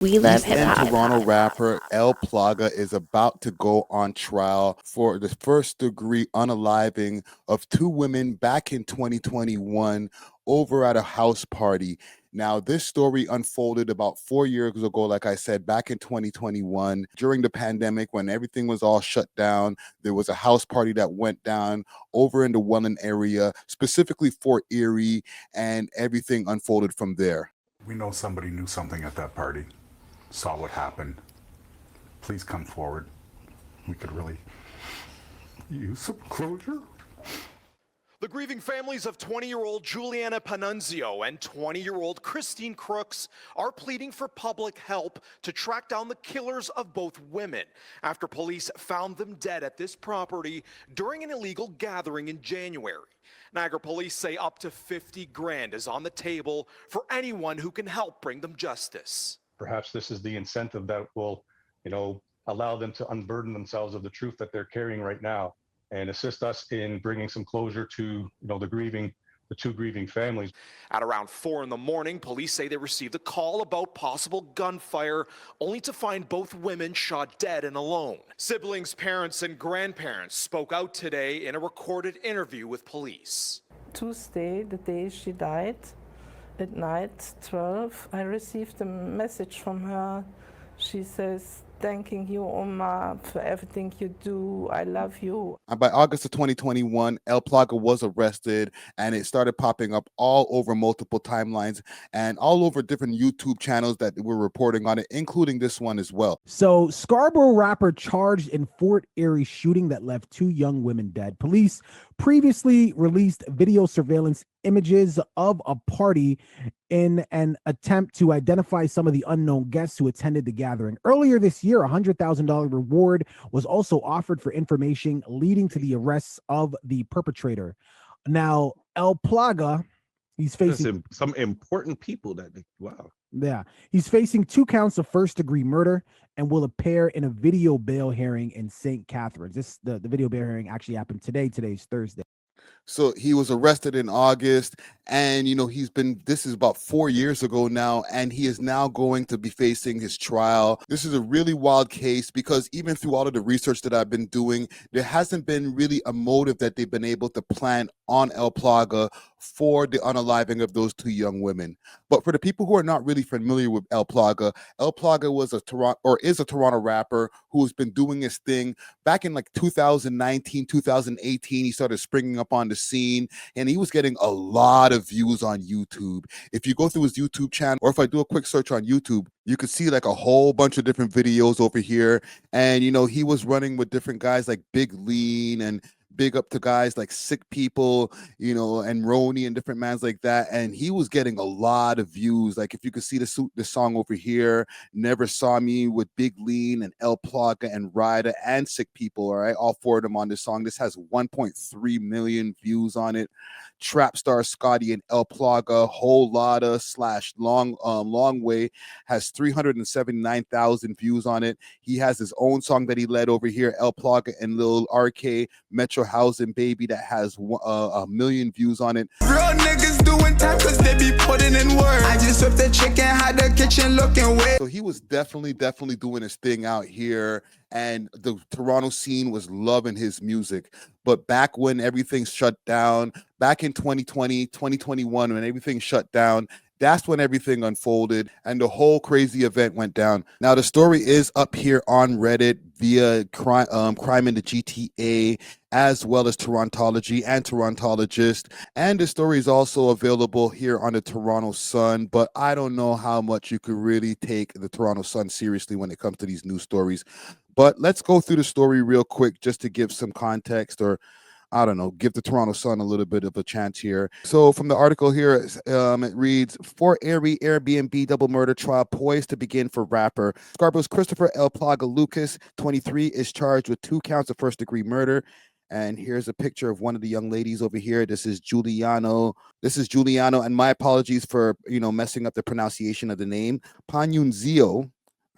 We love East hip End hop. Toronto rapper Plaga is about to go on trial for the first degree unaliving of two women back in 2021 over at a house party. Now, this story unfolded about 4 years ago, like I said, back in 2021, during the pandemic when everything was all shut down. There was a house party that went down over in the Welland area, specifically Fort Erie, and everything unfolded from there. We know somebody knew something at that party, saw what happened. Please come forward. We could really use some closure. The grieving families of 20-year-old Juliana Panunzio and 20-year-old Christine Crooks are pleading for public help to track down the killers of both women after police found them dead at this property during an illegal gathering in January. Niagara police say up to 50 grand is on the table for anyone who can help bring them justice. Perhaps this is the incentive that will, allow them to unburden themselves of the truth that they're carrying right now and assist us in bringing some closure to, the two grieving families. At around 4 in the morning, police say they received a call about possible gunfire, only to find both women shot dead and alone. Siblings, parents, and grandparents spoke out today in a recorded interview with police. Tuesday, the day she died, at night, 12, I received a message from her. She says, "Thanking you, Oma, for everything you do. I love you." And by August of 2021, Plaga was arrested, and it started popping up all over multiple timelines and all over different YouTube channels that were reporting on it, including this one as well. So, Scarborough rapper charged in Fort Erie shooting that left two young women dead. Police previously released video surveillance images of a party in an attempt to identify some of the unknown guests who attended the gathering. Earlier this year, a $100,000 reward was also offered for information leading to the arrests of the perpetrator. Now, Plaga, he's facing some important people wow. Yeah, he's facing 2 counts of first-degree murder and will appear in a video bail hearing in St. Catharines. The video bail hearing actually happened today. Today's Thursday. So he was arrested in August, and this is about 4 years ago now, and he is now going to be facing his trial. This is a really wild case because even through all of the research that I've been doing, there hasn't been really a motive that they've been able to plant on Plaga for the unaliving of those 2 young women. But for the people who are not really familiar with Plaga was is a Toronto rapper who's been doing his thing back in like 2019, 2018. He started springing up on the scene, and he was getting a lot of views on YouTube. If you go through his YouTube channel, or if I do a quick search on YouTube, you could see like a whole bunch of different videos over here. And he was running with different guys like Big Lean, and big up to guys like Sick People, and Roni and different mans like that. And he was getting a lot of views. Like if you could see the song over here, Never Saw Me with Big Lean and Plaga and Ryder and Sick People. All right. All 4 of them on this song. This has 1.3 million views on it. Trap Star Scotty and Plaga, Whole Lotta / Long Way has 379,000 views on it. He has his own song that he led over here, Plaga and Lil RK, Metro Housing Baby, that has 1 million views on it. Real niggas doing time cause they be putting in work. I just whipped the chicken, had the kitchen looking weird. So he was definitely doing his thing out here, and the Toronto scene was loving his music. But back when everything shut down, back in 2020, 2021, when everything shut down, that's when everything unfolded and the whole crazy event went down. Now, the story is up here on Reddit via Crime in the GTA, as well as Torontology and Torontologist. And the story is also available here on the Toronto Sun, but I don't know how much you could really take the Toronto Sun seriously when it comes to these news stories. But let's go through the story real quick just to give some context, or I don't know, give the Toronto Sun a little bit of a chance here. So from the article here, it reads, Fort Erie Airbnb double murder trial poised to begin for rapper. Scarborough's Christopher Plaga Lucas, 23, is charged with 2 counts of first-degree murder. And here's a picture of one of the young ladies over here. This is Giuliano, and my apologies for, messing up the pronunciation of the name. Panunzio.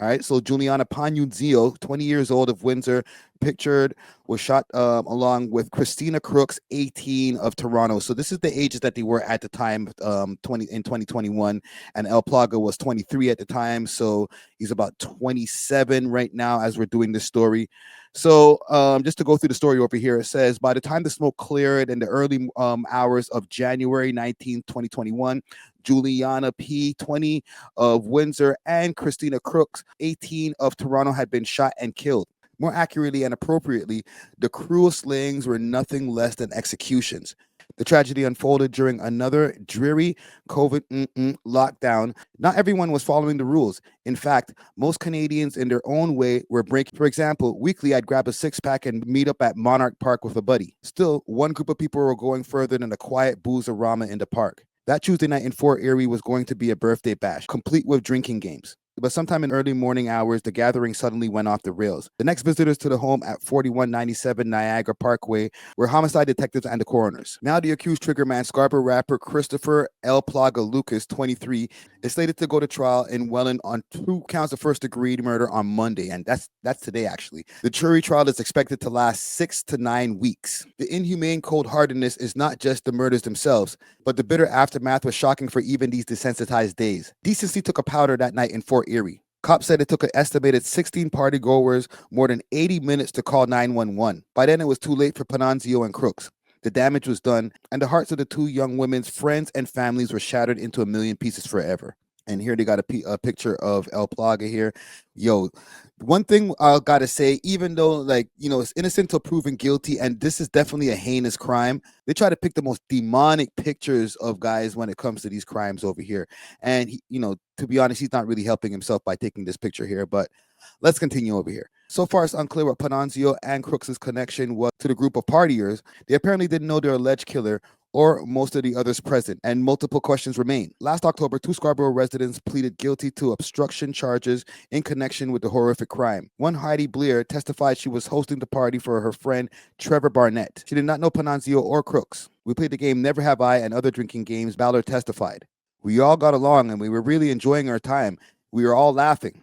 All right, so Juliana Panunzio, 20 years old, of Windsor, pictured was shot along with Christina Crooks, 18 of Toronto. So this is the ages that they were at the time, 2021, and El Plaga was 23 at the time. So he's about 27 right now as we're doing this story. So just to go through the story over here, it says by the time the smoke cleared in the early hours of January 19, 2021, Juliana P., 20 of Windsor, and Christina Crooks, 18 of Toronto, had been shot and killed. More accurately and appropriately, the cruel slayings were nothing less than executions. The tragedy unfolded during another dreary COVID lockdown. Not everyone was following the rules. In fact, most Canadians in their own way were breaking. For example, weekly I'd grab a six-pack and meet up at Monarch Park with a buddy. Still, one group of people were going further than a quiet boozerama in the park. That Tuesday night in Fort Erie was going to be a birthday bash, complete with drinking games. But sometime in early morning hours, the gathering suddenly went off the rails. The next visitors to the home at 4197 Niagara Parkway were homicide detectives and the coroners. Now the accused triggerman, Scarborough rapper Christopher L. Plaga Lucas, 23, is slated to go to trial in Welland on 2 counts of first-degree murder on Monday, and that's today, actually. The jury trial is expected to last 6 to 9 weeks. The inhumane cold-heartedness is not just the murders themselves, but the bitter aftermath was shocking for even these desensitized days. Decency took a powder that night in Fort Erie. Cops said it took an estimated 16 partygoers more than 80 minutes to call 911. By then, it was too late for Pananzio and Crooks. The damage was done, and the hearts of the two young women's friends and families were shattered into a million pieces forever. And here they got a picture of El Plaga here. Yo, one thing I gotta say, even though, like, it's innocent till proven guilty, and this is definitely a heinous crime, they try to pick the most demonic pictures of guys when it comes to these crimes over here. And to be honest, he's not really helping himself by taking this picture here. But let's continue over here. So far, it's unclear what Pananzio and Crooks' connection was to the group of partiers. They apparently didn't know their alleged killer or most of the others present, and multiple questions remain. Last October, 2 Scarborough residents pleaded guilty to obstruction charges in connection with the horrific crime. One, Heidi Blair, testified she was hosting the party for her friend Trevor Barnett. She did not know Pananzio or Crooks. We played the game Never Have I and other drinking games, Ballard testified. We all got along and we were really enjoying our time. We were all laughing.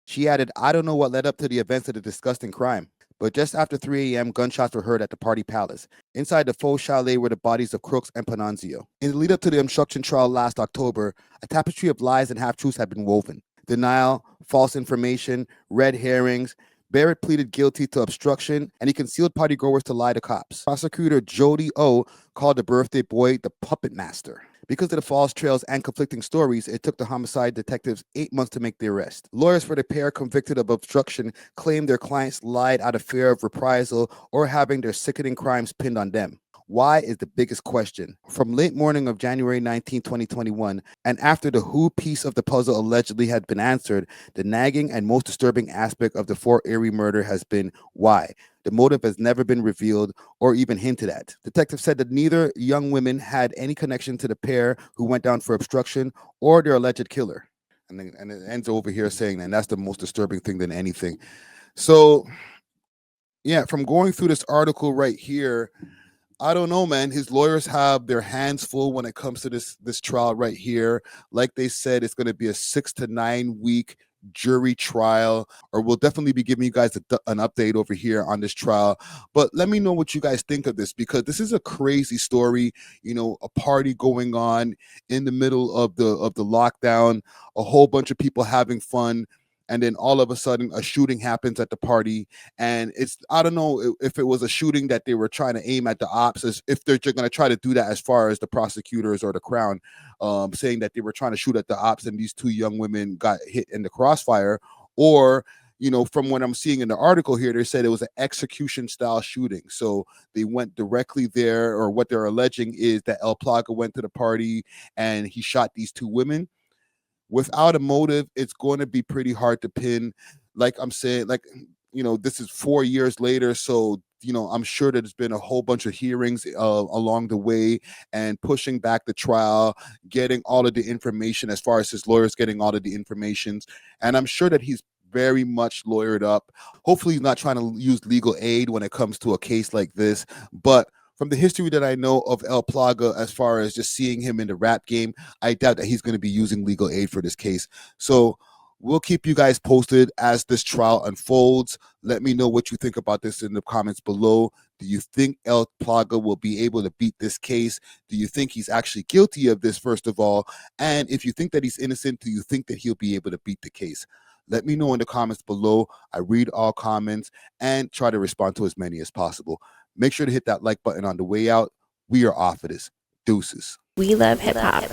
She added, I don't know what led up to the events of the disgusting crime, but just after 3 a.m., gunshots were heard at the party palace. Inside the faux chalet were the bodies of Crooks and Pananzio. In the lead up to the obstruction trial last October, a tapestry of lies and half-truths had been woven. Denial, false information, red herrings. Barrett pleaded guilty to obstruction, and he concealed partygoers to lie to cops. Prosecutor Jody O called the birthday boy the puppet master. Because of the false trails and conflicting stories, it took the homicide detectives 8 months to make the arrest. Lawyers for the pair convicted of obstruction claimed their clients lied out of fear of reprisal or having their sickening crimes pinned on them. Why is the biggest question. From late morning of January 19, 2021, and after the who piece of the puzzle allegedly had been answered, the nagging and most disturbing aspect of the Fort Erie murder has been why. The motive has never been revealed or even hinted at. Detectives said that neither young women had any connection to the pair who went down for obstruction or their alleged killer. And it ends over here saying, and that's the most disturbing thing than anything. So, yeah, from going through this article right here, I don't know, man. His lawyers have their hands full when it comes to this trial right here. Like they said, it's going to be a 6 to 9 week jury trial, or we'll definitely be giving you guys an update over here on this trial. But let me know what you guys think of this, because this is a crazy story. A party going on in the middle of the lockdown, a whole bunch of people having fun, and then all of a sudden a shooting happens at the party. And I don't know if it was a shooting that they were trying to aim at the ops, as if they're going to try to do that as far as the prosecutors or the Crown saying that they were trying to shoot at the ops and these two young women got hit in the crossfire. Or from what I'm seeing in the article here, they said it was an execution style shooting. So they went directly there, or what they're alleging is that El Plaga went to the party and he shot these two women. Without a motive, it's going to be pretty hard to pin. Like I'm saying, this is 4 years later. So, I'm sure that there's been a whole bunch of hearings along the way and pushing back the trial, getting all of the information as far as his lawyers getting all of the information. And I'm sure that he's very much lawyered up. Hopefully he's not trying to use legal aid when it comes to a case like this. But from the history that I know of El Plaga, as far as just seeing him in the rap game, I doubt that he's going to be using legal aid for this case. So We'll keep you guys posted as this trial unfolds. Let me know what you think about this in the comments below. Do you think El Plaga will be able to beat this case? Do you think he's actually guilty of this, first of all? And if you think that he's innocent, do you think that he'll be able to beat the case? Let me know in the comments below. I read all comments and try to respond to as many as possible. Make sure to hit that like button on the way out. We are off of this. Deuces. We love hip hop.